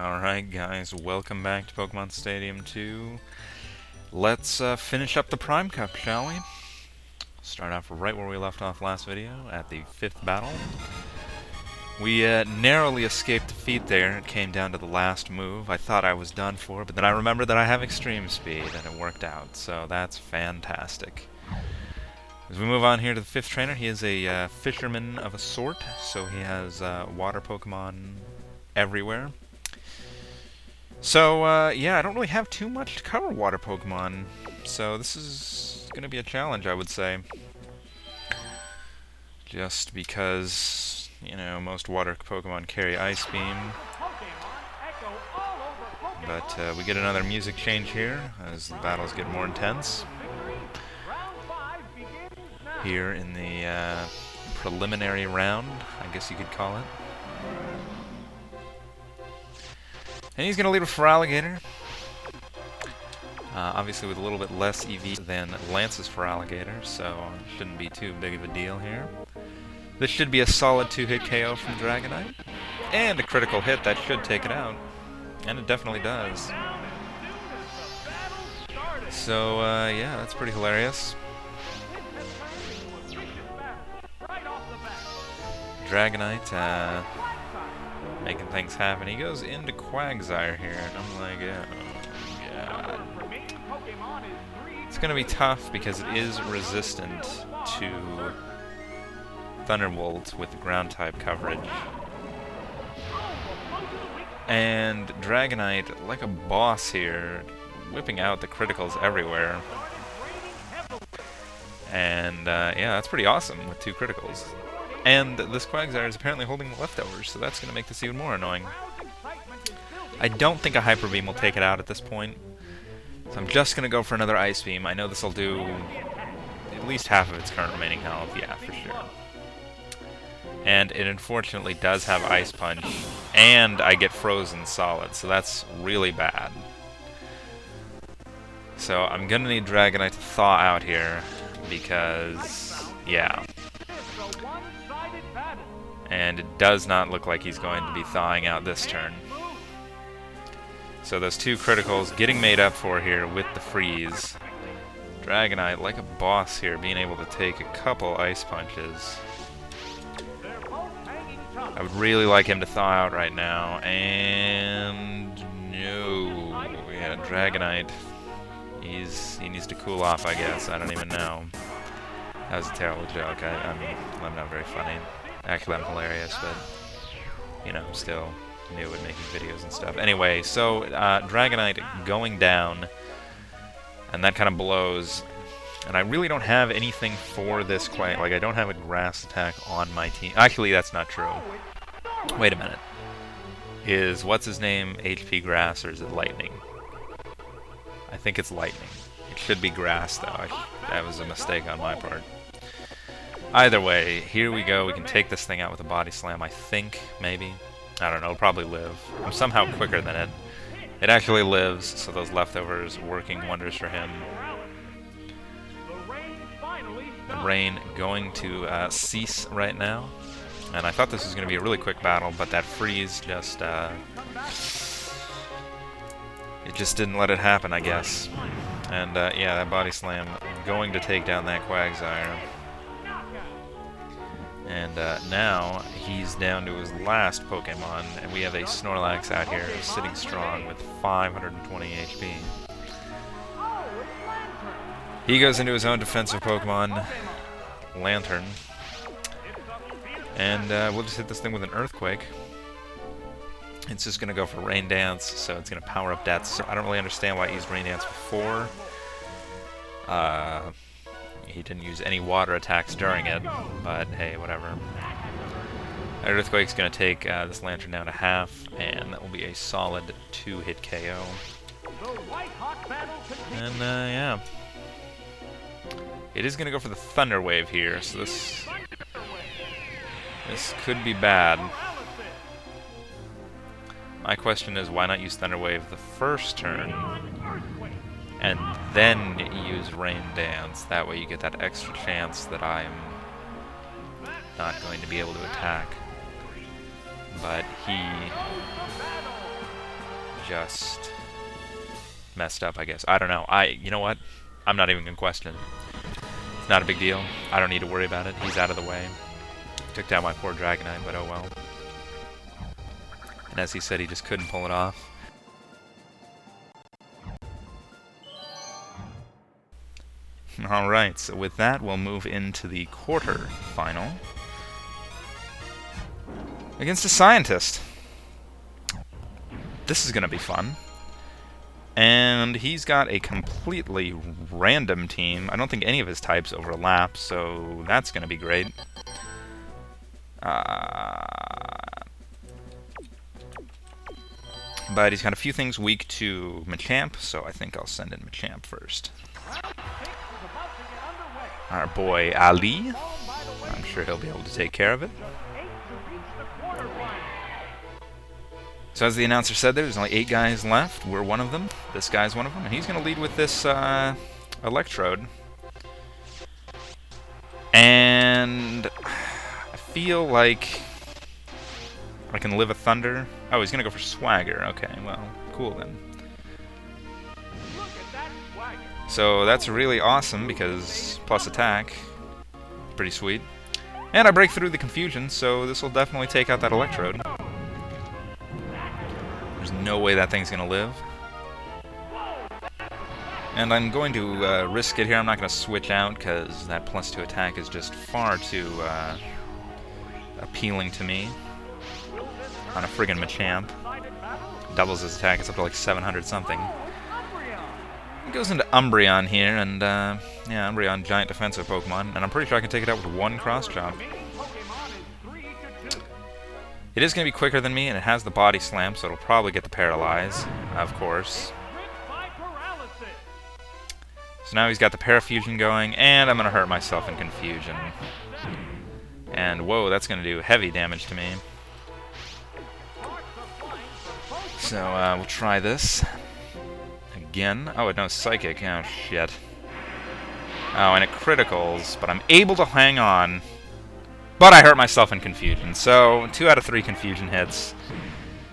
Alright guys, welcome back to Pokemon Stadium 2. Let's finish up the Prime Cup, shall we? Start off right where we left off last video, at the 5th battle. We narrowly escaped defeat there. It came down to the last move. I thought I was done for, but then I remembered that I have Extreme Speed, and it worked out, so that's fantastic. As we move on here to the 5th trainer, he is a fisherman of a sort, so he has water Pokemon everywhere. So, yeah, I don't really have too much to cover water Pokemon, so this is going to be a challenge, I would say. Just because, you know, most water Pokemon carry Ice Beam. But we get another music change here as the battles get more intense. Here in the preliminary round, I guess you could call it. And he's going to lead with Feraligatr. Obviously with a little bit less EV than Lance's Feraligatr, so it shouldn't be too big of a deal here. This should be a solid 2-hit KO from Dragonite. And a critical hit that should take it out. And it definitely does. So, yeah, that's pretty hilarious. Dragonite, making things happen. He goes into Quagsire here, and I'm like, oh, God. It's going to be tough because it is resistant to Thunderbolt with the ground-type coverage. And Dragonite, like a boss here, whipping out the criticals everywhere. And, yeah, that's pretty awesome with 2 criticals. And this Quagsire is apparently holding the leftovers, so that's going to make this even more annoying. I don't think a Hyper Beam will take it out at this point, so I'm just going to go for another Ice Beam. I know this will do at least half of its current remaining health, yeah, for sure. And it unfortunately does have Ice Punch, and I get Frozen Solid, so that's really bad. So I'm going to need Dragonite to thaw out here, because, yeah. And it does not look like he's going to be thawing out this turn. So those 2 criticals getting made up for here with the freeze. Dragonite, like a boss here, being able to take a couple Ice Punches. I would really like him to thaw out right now, and no. Yeah, Dragonite, he needs to cool off, I guess. I don't even know. That was a terrible joke. I'm not very funny. Actually, I'm hilarious, but, you know, I'm still new at making videos and stuff. Anyway, so, Dragonite going down, and that kind of blows. And I really don't have anything for this quite, like, I don't have a grass attack on my team. Actually, that's not true. Wait a minute. Is, what's his name, HP Grass, or is it Lightning? I think it's Lightning. It should be Grass, though. That was a mistake on my part. Either way, here we go. We can take this thing out with a Body Slam, I think, maybe. I don't know, it'll probably live. I'm somehow quicker than it. It actually lives, so those leftovers working wonders for him. The rain going to cease right now. And I thought this was going to be a really quick battle, but that freeze just, it just didn't let it happen, I guess. And, yeah, that Body Slam going to take down that Quagsire. And now he's down to his last Pokemon, and we have a Snorlax out here sitting strong with 520 HP. He goes into his own defensive Pokemon, Lantern, and we'll just hit this thing with an Earthquake. It's just going to go for Rain Dance, so it's going to power up Death. So I don't really understand why he used Rain Dance before. He didn't use any water attacks during it, but hey, whatever. Earthquake's going to take this Lantern down to half, and that will be a solid 2-hit KO. And, yeah. It is going to go for the Thunder Wave here, so this could be bad. My question is, why not use Thunder Wave the first turn? And then use Rain Dance. That way you get that extra chance that I'm not going to be able to attack. But he just messed up, I guess. I don't know. You know what? I'm not even gonna question it. It's not a big deal. I don't need to worry about it. He's out of the way. Took down my poor Dragonite, but oh well. And as he said, he just couldn't pull it off. Alright, so with that, we'll move into the quarter-final against a scientist. This is going to be fun. And he's got a completely random team. I don't think any of his types overlap, so that's going to be great. But he's got a few things weak to Machamp, so I think I'll send in Machamp first. Our boy Ali. I'm sure he'll be able to take care of it. So as the announcer said, there's only 8 guys left. We're one of them. This guy's one of them. And he's going to lead with this Electrode. And I feel like I can live a Thunder. Oh, he's going to go for Swagger. Okay, well, cool then. So that's really awesome because plus attack. Pretty sweet. And I break through the confusion, so this will definitely take out that Electrode. There's no way that thing's going to live. And I'm going to risk it here. I'm not going to switch out because that +2 attack is just far too appealing to me on a friggin' Machamp. Doubles his attack. It's up to like 700 something. It goes into Umbreon here, and yeah, Umbreon, giant defensive Pokemon, and I'm pretty sure I can take it out with 1 Cross Chop. It is going to be quicker than me, and it has the Body Slam, so it'll probably get the Paralyze, of course. So now he's got the Parafusion going, and I'm going to hurt myself in Confusion. And whoa, that's going to do heavy damage to me. So we'll try this. Again. Oh, it knows Psychic. Oh, shit. Oh, and it criticals, but I'm able to hang on. But I hurt myself in Confusion, so 2 out of 3 Confusion hits.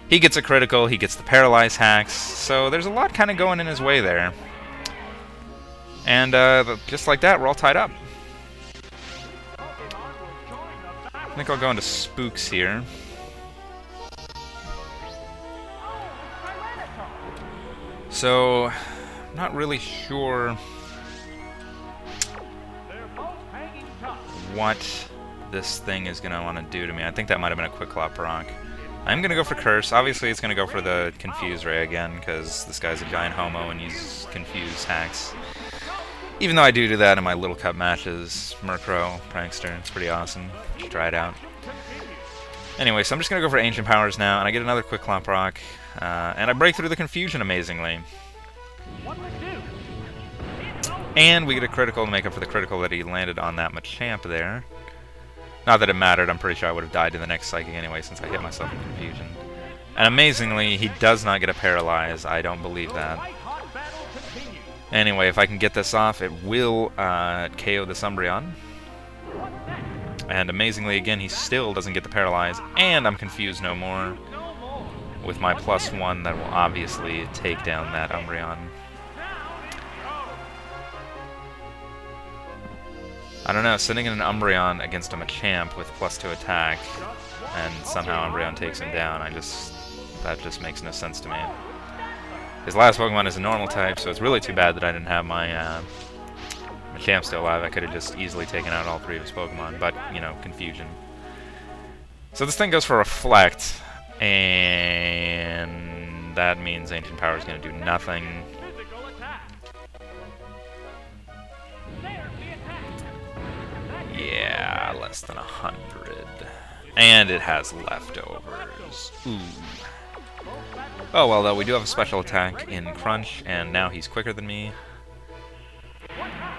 He gets a critical, he gets the Paralyze hacks, so there's a lot kind of going in his way there. And just like that, we're all tied up. I think I'll go into Spooks here. So, I'm not really sure what this thing is going to want to do to me. I think that might have been a Quick Claw Rock. I'm going to go for Curse. Obviously, it's going to go for the Confuse Ray again, because this guy's a giant homo and uses Confuse hacks. Even though I do that in my Little Cup matches. Murkrow, Prankster, it's pretty awesome. Should try it out. Anyway, so I'm just going to go for Ancient Powers now, and I get another Quick Claw Rock. And I break through the Confusion amazingly. And we get a critical to make up for the critical that he landed on that Machamp there. Not that it mattered, I'm pretty sure I would have died to the next Psychic anyway since I hit myself in Confusion. And amazingly, he does not get a Paralyze. I don't believe that. Anyway, if I can get this off, it will KO this Umbreon. And amazingly, again, he still doesn't get the Paralyze, and I'm confused no more. With my +1, that will obviously take down that Umbreon. I don't know, sending in an Umbreon against a Machamp with +2 attack, and somehow Umbreon takes him down, that just makes no sense to me. His last Pokemon is a normal type, so it's really too bad that I didn't have my Machamp still alive. I could have just easily taken out all 3 of his Pokemon, but, you know, Confusion. So this thing goes for Reflect. And that means Ancient Power is going to do nothing. Yeah, less than 100. And it has leftovers. Ooh. Oh well, though, we do have a special attack in Crunch, and now he's quicker than me.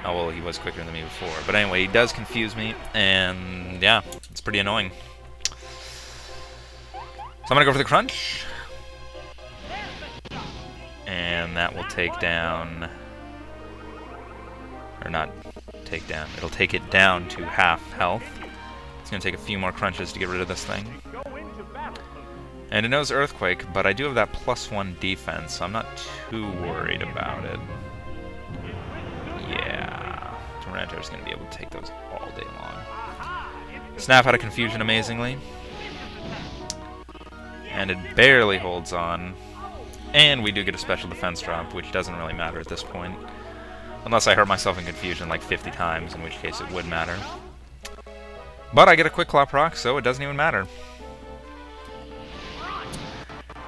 Oh well, he was quicker than me before. But anyway, he does confuse me, and yeah, it's pretty annoying. So I'm going to go for the Crunch. And that will take down... Or not take down. It'll take it down to half health. It's going to take a few more Crunches to get rid of this thing. And it knows Earthquake, but I do have that +1 defense, so I'm not too worried about it. Yeah. Tormentor's going to be able to take those all day long. Snap out of Confusion amazingly. And it barely holds on. And we do get a special defense drop, which doesn't really matter at this point. Unless I hurt myself in Confusion like 50 times, in which case it would matter. But I get a Quick Claw proc, so it doesn't even matter.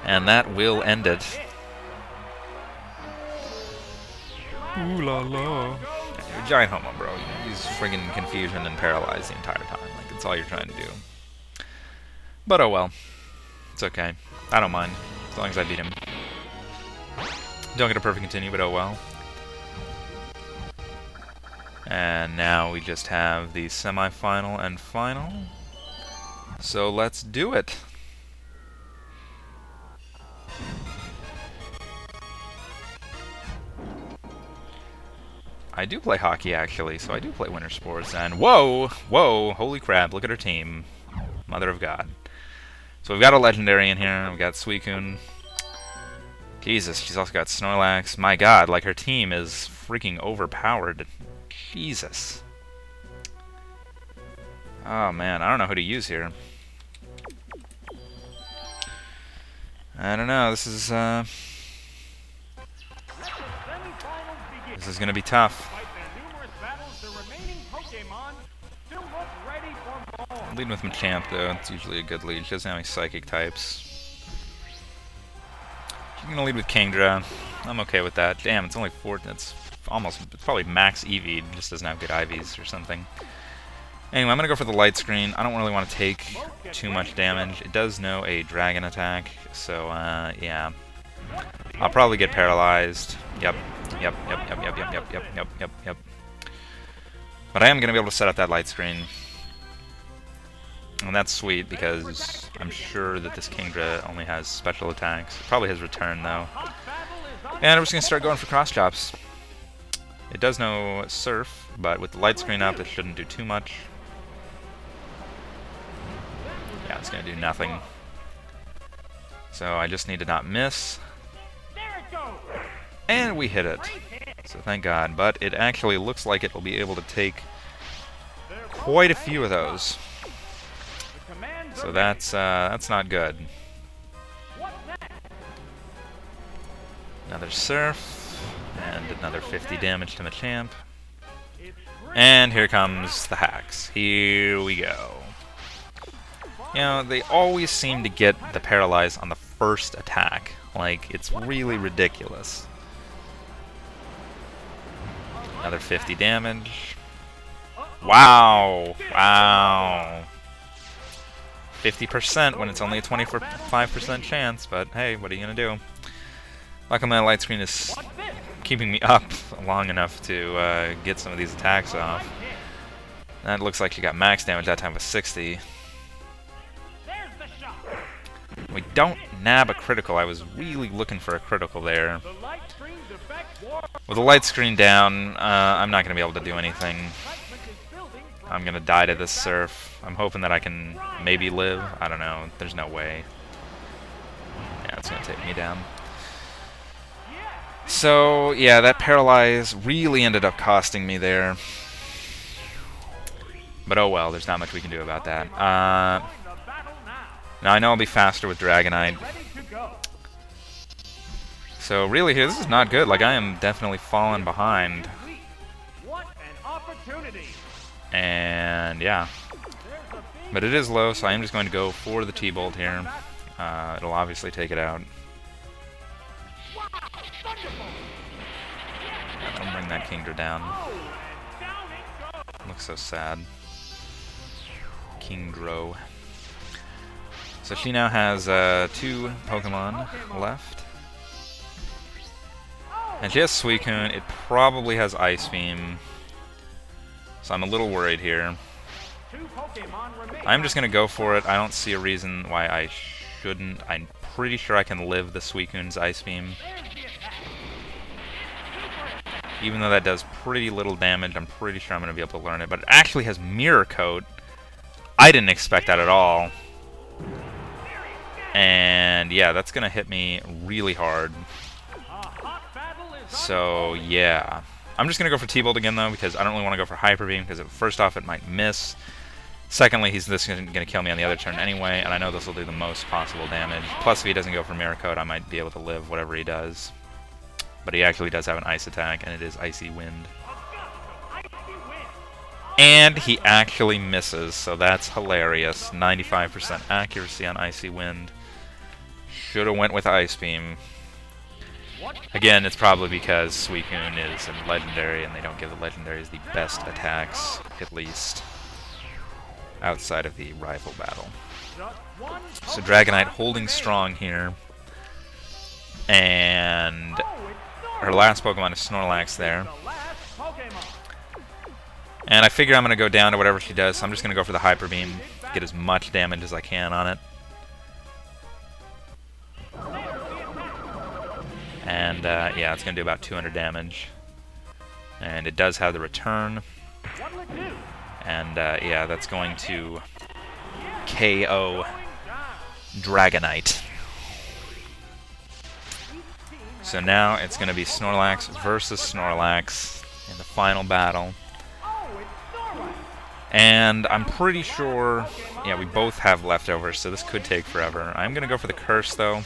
And that will end it. Ooh la la. You're a giant homo, bro. Use friggin' Confusion and Paralyze the entire time. Like, that's all you're trying to do. But oh well. It's okay. I don't mind. As long as I beat him. Don't get a perfect continue, but oh well. And now we just have the semi-final and final. So let's do it. I do play hockey, actually, so I do play winter sports. And whoa! Whoa! Holy crap, look at her team. Mother of God. So we've got a legendary in here. We've got Suicune. Jesus, she's also got Snorlax. My God, like her team is freaking overpowered. Jesus. Oh man, I don't know who to use here. I don't know, this is gonna be tough. I'm leading with Machamp though, it's usually a good lead. She doesn't have any psychic types. She's gonna lead with Kingdra. I'm okay with that. Damn, it's only 4, it's probably max EV, just doesn't have good IVs or something. Anyway, I'm gonna go for the light screen. I don't really want to take too much damage. It does know a dragon attack, so yeah. I'll probably get paralyzed. Yep. But I am gonna be able to set up that light screen. And that's sweet because I'm sure that this Kingdra only has special attacks. It probably has return though. And I'm just gonna start going for cross chops. It does know Surf, but with the light screen up, it shouldn't do too much. Yeah, it's gonna do nothing. So I just need to not miss. And we hit it. So thank God. But it actually looks like it will be able to take quite a few of those. So that's not good. Another Surf, and another 50 damage to Machamp. And here comes the hacks. Here we go. You know, they always seem to get the Paralyze on the first attack. Like, it's really ridiculous. Another 50 damage. Wow! Wow! 50% when it's only a 25% chance, but hey, what are you gonna do? Luckily my light screen is keeping me up long enough to get some of these attacks off. That looks like she got max damage that time with 60. We don't nab a critical. I was really looking for a critical there. With the light screen down, I'm not going to be able to do anything. I'm going to die to this Surf. I'm hoping that I can maybe live. I don't know. There's no way. Yeah, it's going to take me down. So, yeah, that Paralyze really ended up costing me there. But oh well, there's not much we can do about that. Now I know I'll be faster with Dragonite. So really here, this is not good. Like, I am definitely falling behind. And yeah. But it is low, so I am just going to go for the T-Bolt here. It'll obviously take it out. I'll bring that Kingdra down. Looks so sad. Kingdra. So she now has 2 Pokemon left. And she has Suicune. It probably has Ice Beam. So I'm a little worried here. I'm just going to go for it. I don't see a reason why I shouldn't. I'm pretty sure I can live the Suicune's Ice Beam. Even though that does pretty little damage, I'm pretty sure I'm going to be able to learn it. But it actually has Mirror Coat. I didn't expect that at all. And yeah, that's gonna hit me really hard. So yeah. I'm just gonna go for T-Bolt again though, because I don't really want to go for Hyper Beam, because first off it might miss. Secondly, he's this going to kill me on the other turn anyway, and I know this will do the most possible damage. Plus, if he doesn't go for Mirror Coat, I might be able to live whatever he does. But he actually does have an Ice attack, and it is Icy Wind. And he actually misses, so that's hilarious. 95% accuracy on Icy Wind. Should have went with Ice Beam. Again, it's probably because Suicune is a legendary, and they don't give the legendaries the best attacks, at least, outside of the rival battle. So Dragonite holding strong here. And her last Pokemon is Snorlax there. And I figure I'm going to go down to whatever she does, so I'm just going to go for the Hyper Beam, get as much damage as I can on it. And yeah, it's going to do about 200 damage. And it does have the return. And yeah, that's going to KO Dragonite. So now it's going to be Snorlax versus Snorlax in the final battle. And I'm pretty sure, yeah, we both have leftovers, so this could take forever. I'm going to go for the Curse, though.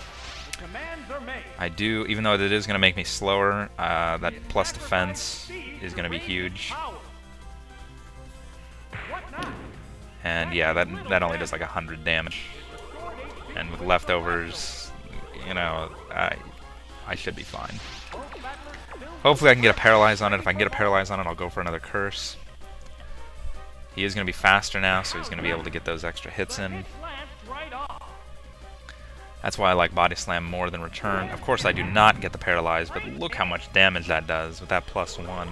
I do, even though it is going to make me slower, that plus defense is going to be huge. And yeah, that only does like 100 damage. And with leftovers, you know, I should be fine. Hopefully I can get a Paralyze on it. If I can get a Paralyze on it, I'll go for another Curse. He is going to be faster now, so he's going to be able to get those extra hits in. That's why I like Body Slam more than Return. Of course, I do not get the Paralyze, but look how much damage that does with that +1.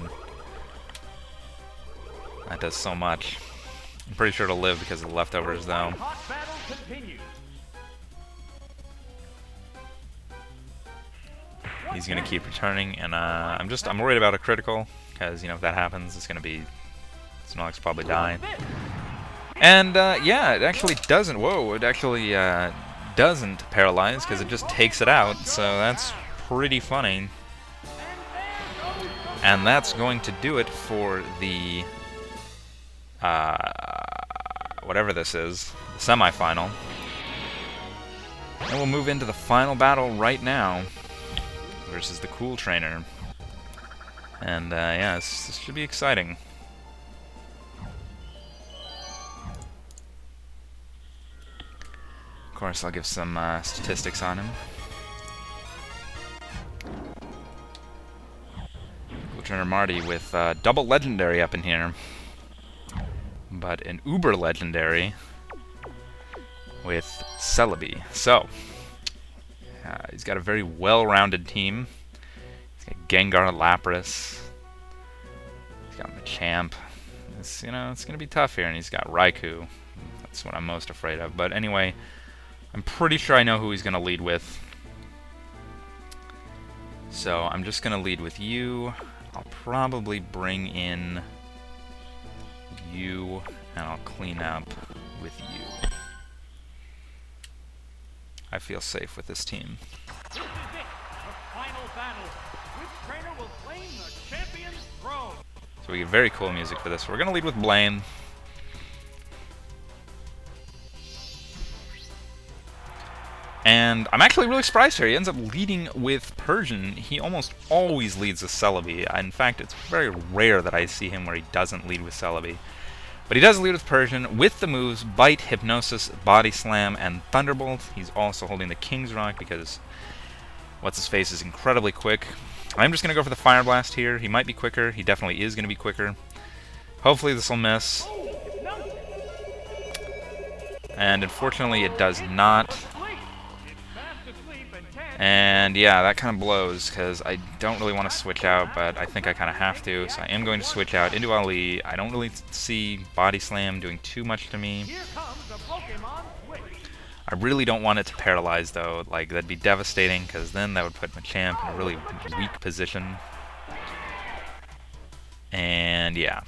That does so much. I'm pretty sure it'll live because of the leftovers, though. He's going to keep returning, and I'm worried about a critical, because, you know, if that happens, it's going to be Snorlax probably die. And yeah, it actually doesn't. Whoa! It actually doesn't paralyze because it just takes it out. So that's pretty funny. And that's going to do it for the whatever this is, the semifinal. And we'll move into the final battle right now versus the Cool Trainer. And yeah, this should be exciting. Of course, I'll give some statistics on him. Cool Trainer Marty with double legendary up in here, but an uber legendary with Celebi. So he's got a very well-rounded team. He's got Gengar, Lapras. He's got Machamp. It's, you know, it's gonna be tough here, and he's got Raikou. That's what I'm most afraid of. But anyway, I'm pretty sure I know who he's going to lead with. So I'm just going to lead with you. I'll probably bring in you, and I'll clean up with you. I feel safe with this team. This is it, the final battle. Which trainer will claim the champion's throne? So we get very cool music for this. We're going to lead with Blaine. And I'm actually really surprised here. He ends up leading with Persian. He almost always leads with Celebi. In fact, it's very rare that I see him where he doesn't lead with Celebi. But he does lead with Persian with the moves Bite, Hypnosis, Body Slam, and Thunderbolt. He's also holding the King's Rock because What's-His-Face is incredibly quick. I'm just going to go for the Fire Blast here. He might be quicker. He definitely is going to be quicker. Hopefully this will miss. And unfortunately it does not. And yeah, that kind of blows, because I don't really want to switch out, but I think I kind of have to, so I am going to switch out into Ali. I don't really see Body Slam doing too much to me. I really don't want it to paralyze, though. Like, that'd be devastating, because then that would put Machamp in a really weak position. And yeah.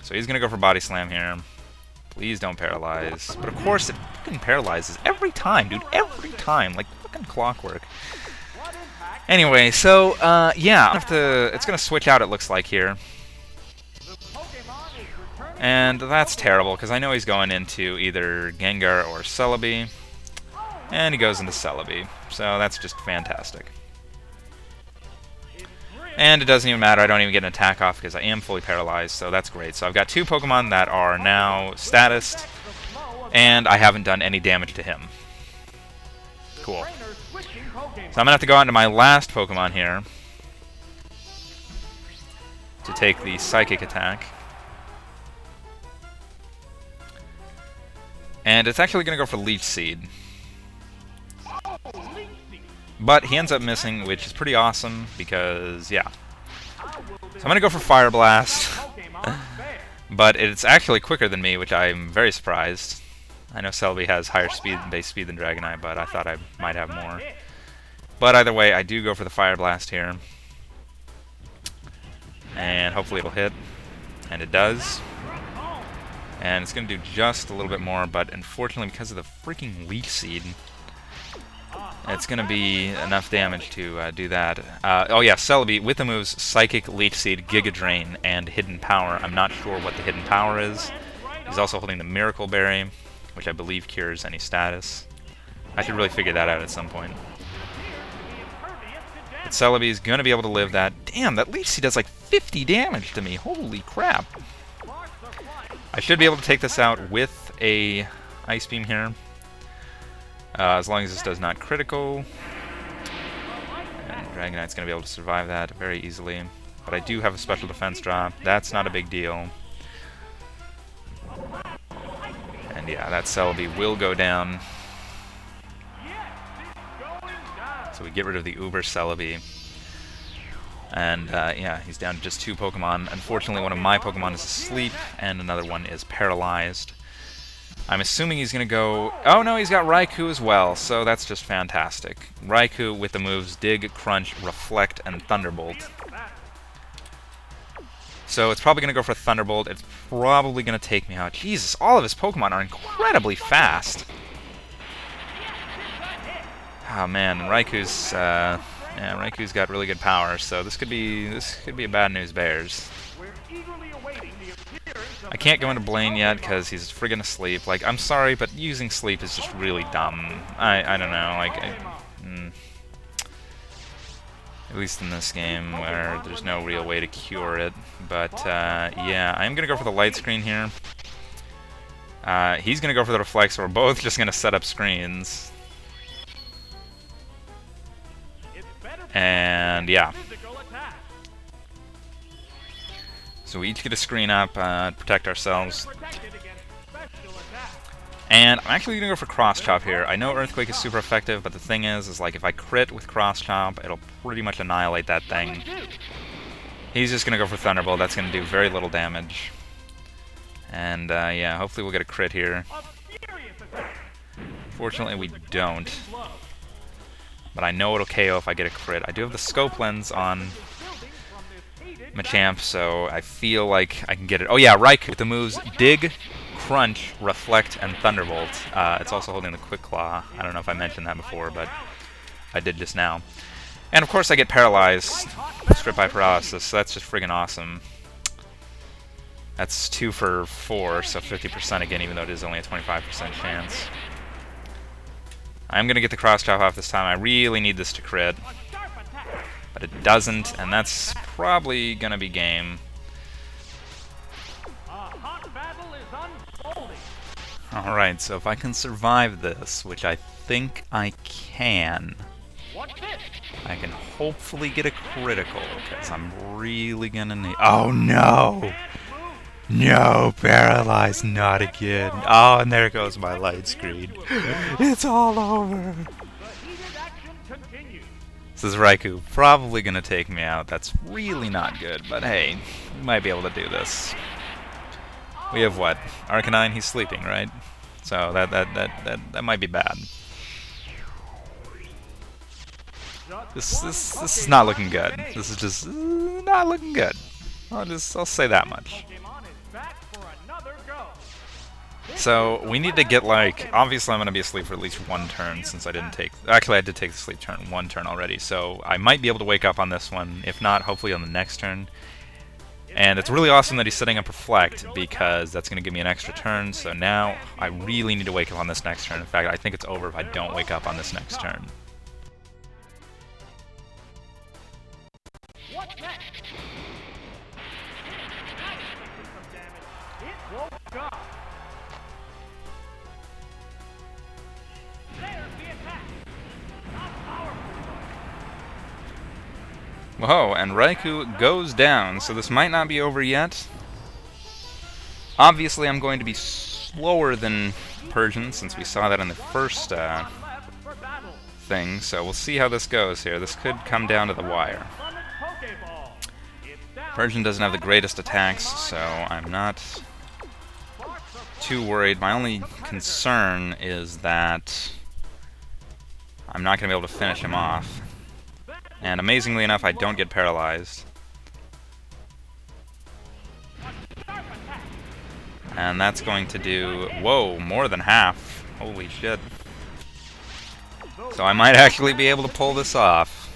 So he's going to go for Body Slam here. Please don't paralyze. But of course it fucking paralyzes every time, dude. Every time. Like fucking clockwork. Anyway, so, yeah. It's gonna switch out, it looks like, here. And that's terrible, because I know he's going into either Gengar or Celebi. And he goes into Celebi. So that's just fantastic. And it doesn't even matter, I don't even get an attack off because I am fully paralyzed, so that's great. So I've got two Pokemon that are now statused, and I haven't done any damage to him. Cool. So I'm going to have to go on to my last Pokemon here to take the Psychic attack. And it's actually going to go for Leech Seed. But he ends up missing, which is pretty awesome, because, yeah. So I'm going to go for Fire Blast. But it's actually quicker than me, which I'm very surprised. I know Celebi has higher base speed than Dragonite, but I thought I might have more. But either way, I do go for the Fire Blast here. And hopefully it'll hit. And it does. And it's going to do just a little bit more, but unfortunately, because of the freaking Leech Seed, it's going to be enough damage to do that. Oh yeah, Celebi, with the moves Psychic, Leech Seed, Giga Drain, and Hidden Power. I'm not sure what the Hidden Power is. He's also holding the Miracle Berry, which I believe cures any status. I should really figure that out at some point. But Celebi's going to be able to live that. Damn, that Leech Seed does like 50 damage to me. Holy crap. I should be able to take this out with a Ice Beam here. As long as this does not critical. And Dragonite's going to be able to survive that very easily. But I do have a special defense drop. That's not a big deal. And yeah, that Celebi will go down. So we get rid of the Uber Celebi. And yeah, he's down to just two Pokemon. Unfortunately, one of my Pokemon is asleep, and another one is paralyzed. I'm assuming he's going to go... Oh no, he's got Raikou as well, so that's just fantastic. Raikou with the moves Dig, Crunch, Reflect, and Thunderbolt. So it's probably going to go for Thunderbolt. It's probably going to take me out. Jesus, all of his Pokemon are incredibly fast. Oh man, Raikou's... yeah, Raikou's got really good power, so this could be a bad news bears. I can't go into Blaine yet because he's friggin' asleep. Like, I'm sorry, but using sleep is just really dumb. I don't know, like, at least in this game where there's no real way to cure it. But yeah, I'm gonna go for the light screen here. He's gonna go for the reflect, so we're both just gonna set up screens. And yeah. So we each get a screen up to protect ourselves. And I'm actually going to go for Cross Chop here. I know Earthquake is super effective, but the thing is like if I crit with Cross Chop, it'll pretty much annihilate that thing. He's just going to go for Thunderbolt. That's going to do very little damage. And yeah, hopefully we'll get a crit here. Fortunately we don't. But I know it'll KO if I get a crit. I do have the Scope Lens on Machamp, so I feel like I can get it. Oh yeah, Raikou with the moves Dig, Crunch, Reflect, and Thunderbolt. It's also holding the Quick Claw. I don't know if I mentioned that before, but I did just now. And of course I get paralyzed, Strip by Paralysis, so that's just friggin' awesome. That's 2 for 4, so 50% again, even though it is only a 25% chance. I'm gonna get the Cross Chop off this time. I really need this to crit. But it doesn't, and that's probably gonna be game. Alright, so if I can survive this, which I think I can, I can hopefully get a critical, because I'm really gonna need... Oh no! No, paralyzed, not again. Oh, and there goes my light screen. It's all over. This is Raikou, probably gonna take me out. That's really not good, but hey, we might be able to do this. We have what? Arcanine, he's sleeping, right? So that might be bad. This is not looking good. This is just not looking good. I'll say that much. So we need to get, like, obviously I'm going to be asleep for at least one turn since I didn't take, actually I did take the sleep turn, one turn already, so I might be able to wake up on this one, if not, hopefully on the next turn. And it's really awesome that he's setting up Reflect, because that's going to give me an extra turn, so now I really need to wake up on this next turn. In fact, I think it's over if I don't wake up on this next turn. What's next? It woke up. There's the attack. Not powerful. Whoa, and Raikou goes down, so this might not be over yet. Obviously, I'm going to be slower than Persian, since we saw that in the first thing, so we'll see how this goes here. This could come down to the wire. Persian doesn't have the greatest attacks, so I'm not too worried. My only concern is that I'm not going to be able to finish him off. And amazingly enough, I don't get paralyzed. And that's going to do, whoa, more than half. Holy shit. So I might actually be able to pull this off.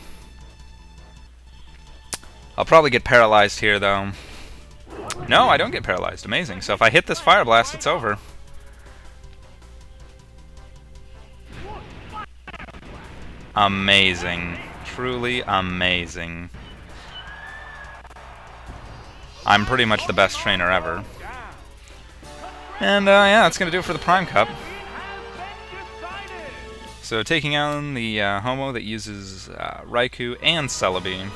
I'll probably get paralyzed here, though. No, I don't get paralyzed. Amazing. So if I hit this Fire Blast, it's over. Amazing. Truly amazing. I'm pretty much the best trainer ever. And yeah, that's going to do it for the Prime Cup. So taking on the Homo that uses Raikou and Celebi.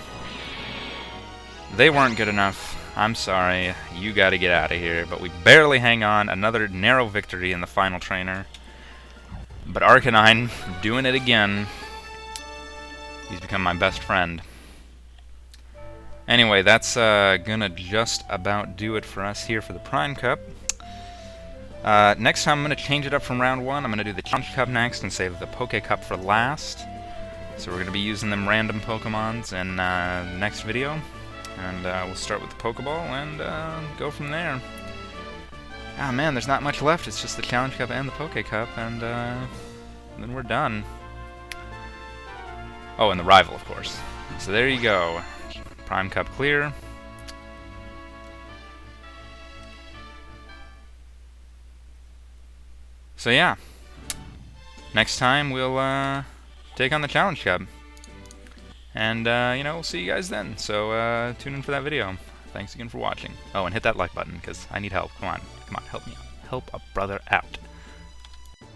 They weren't good enough. I'm sorry. You got to get out of here. But we barely hang on. Another narrow victory in the final trainer. But Arcanine doing it again. He's become my best friend. Anyway, that's gonna just about do it for us here for the Prime Cup. Next time I'm gonna change it up from round 1. I'm gonna do the Challenge Cup next and save the Poke Cup for last. So we're gonna be using them random Pokemons in the next video. And we'll start with the Pokeball and go from there. Ah man, there's not much left. It's just the Challenge Cup and the Poke Cup, and then we're done. Oh, and the rival, of course. So there you go. Prime Cup clear. So yeah. Next time we'll take on the Challenge Cup. And, you know, we'll see you guys then. So tune in for that video. Thanks again for watching. Oh, and hit that like button, because I need help. Come on, help me out. Help a brother out.